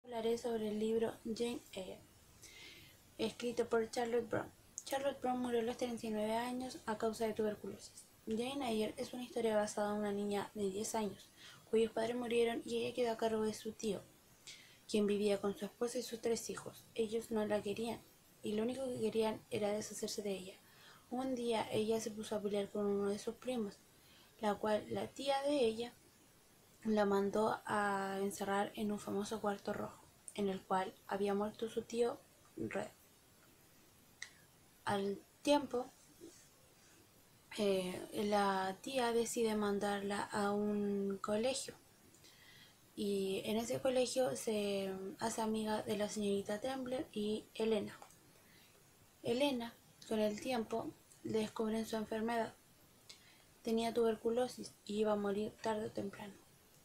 Hablaré sobre el libro Jane Eyre, escrito por Charlotte Brontë. Charlotte Brontë murió a los 39 años a causa de tuberculosis. Jane Eyre es una historia basada en una niña de 10 años, cuyos padres murieron y ella quedó a cargo de su tío, quien vivía con su esposa y sus 3 hijos. Ellos no la querían, y lo único que querían era deshacerse de ella. Un día ella se puso a pelear con uno de sus primos, la cual la tía de ella la mandó a encerrar en un famoso cuarto rojo, en el cual había muerto su tío Red. Al tiempo, la tía decide mandarla a un colegio, y en ese colegio se hace amiga de la señorita Tremblay y Elena. Elena, con el tiempo, descubren su enfermedad. Tenía tuberculosis y iba a morir tarde o temprano.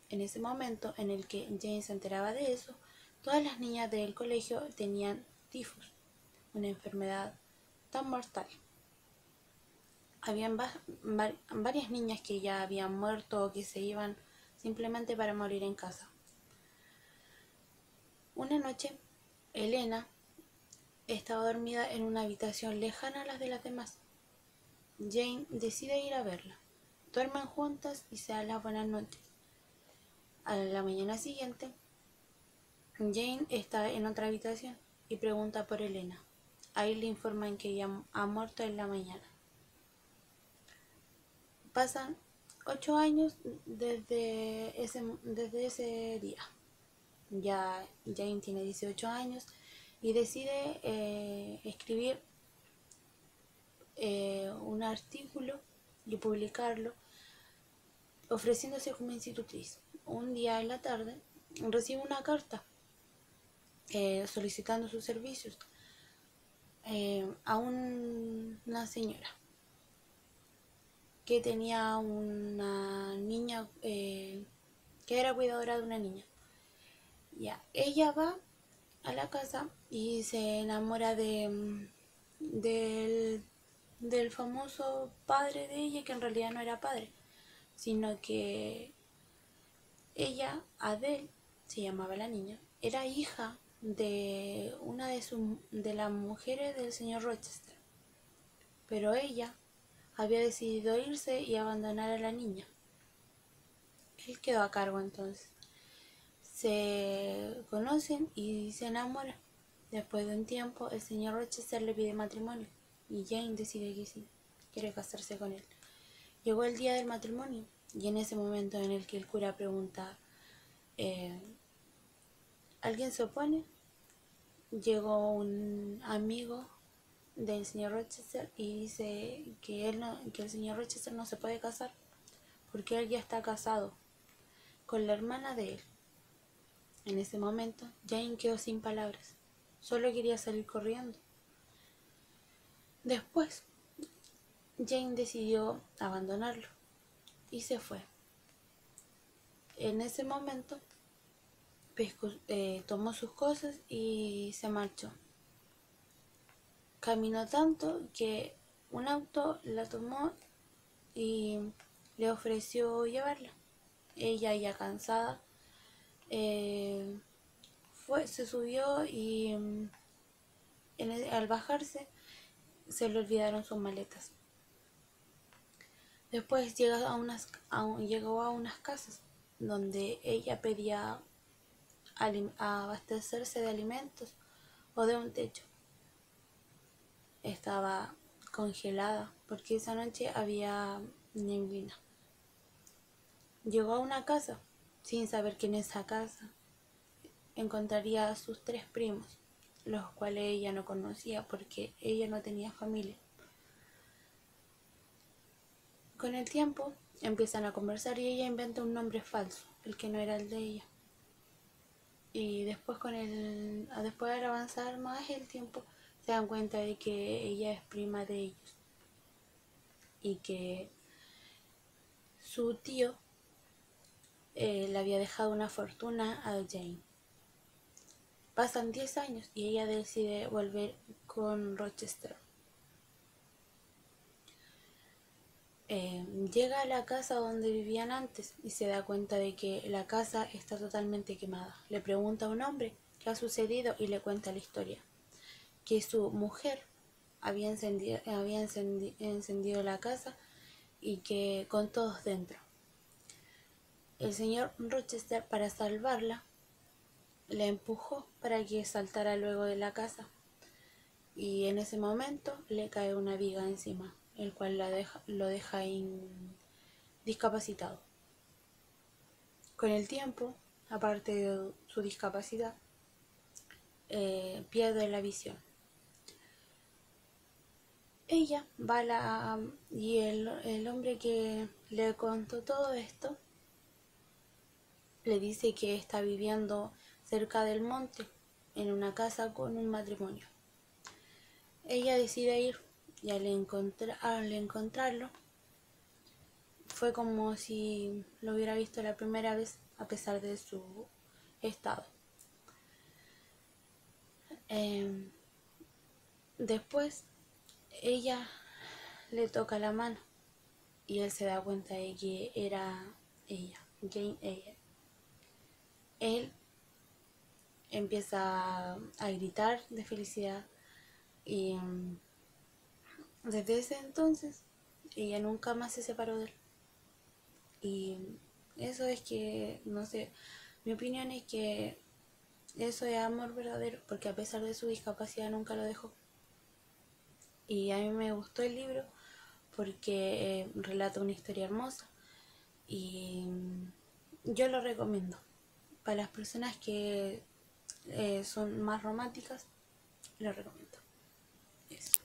En ese momento en el que Jane se enteraba de eso, todas las niñas del colegio tenían tifus, una enfermedad tan mortal. Habían varias niñas que ya habían muerto o que se iban simplemente para morir en casa. Una noche, Elena estaba dormida en una habitación lejana a las de las demás. Jane decide ir a verla. Duermen juntas y se dan las buenas noches. A la mañana siguiente, Jane está en otra habitación y pregunta por Elena. Ahí le informan que ella ha muerto en la mañana. Pasan 8 años desde ese día. Ya Jane tiene 18 años y decide escribir un artículo y publicarlo ofreciéndose como institutriz. Un día en la tarde recibe una carta solicitando sus servicios a una señora que tenía una niña, que era cuidadora de una niña. Ya, ella va a la casa y se enamora del famoso padre de ella, que en realidad no era padre, sino que ella, Adele, se llamaba la niña, era hija de una de las mujeres del señor Rochester, pero ella había decidido irse y abandonar a la niña. Él quedó a cargo entonces. Se conocen y se enamoran. Después de un tiempo, el señor Rochester le pide matrimonio y Jane decide que sí, quiere casarse con él. Llegó el día del matrimonio y en ese momento en el que el cura pregunta, ¿alguien se opone? Llegó un amigo del señor Rochester y dice que el señor Rochester no se puede casar porque él ya está casado con la hermana de él. En ese momento, Jane quedó sin palabras. Solo quería salir corriendo. Después, Jane decidió abandonarlo y se fue. En ese momento, tomó sus cosas y se marchó. Caminó tanto que un auto la tomó y le ofreció llevarla. Ella, ya cansada, se subió y al bajarse se le olvidaron sus maletas. Después llegó a unas casas donde ella pedía abastecerse de alimentos o de un techo. Estaba congelada porque esa noche había neblina. Llegó a una casa sin saber que en esa casa encontraría a sus 3 primos, los cuales ella no conocía porque ella no tenía familia. Con el tiempo empiezan a conversar y ella inventa un nombre falso, el que no era el de ella. Y después después de avanzar más el tiempo, se dan cuenta de que ella es prima de ellos y que su tío le había dejado una fortuna a Jane. Pasan 10 años y ella decide volver con Rochester. Llega a la casa donde vivían antes y se da cuenta de que la casa está totalmente quemada. Le pregunta a un hombre qué ha sucedido y le cuenta la historia. Que su mujer había encendido la casa y que con todos dentro. El señor Rochester, para salvarla, la empujó para que saltara luego de la casa, y en ese momento le cae una viga encima, el cual lo deja discapacitado. Con el tiempo, aparte de su discapacidad, pierde la visión. Ella va y el hombre que le contó todo esto le dice que está viviendo cerca del monte, en una casa con un matrimonio. Ella decide ir, y al encontrarlo fue como si lo hubiera visto la primera vez, a pesar de su estado. Después ella le toca la mano y él se da cuenta de que era ella, Jane Eyre. Él empieza a gritar de felicidad y desde ese entonces ella nunca más se separó de él. Y eso es que, no sé, mi opinión es que eso es amor verdadero, porque a pesar de su discapacidad nunca lo dejó. Y a mí me gustó el libro porque relata una historia hermosa y yo lo recomiendo. Para las personas que son más románticas, lo recomiendo. Eso.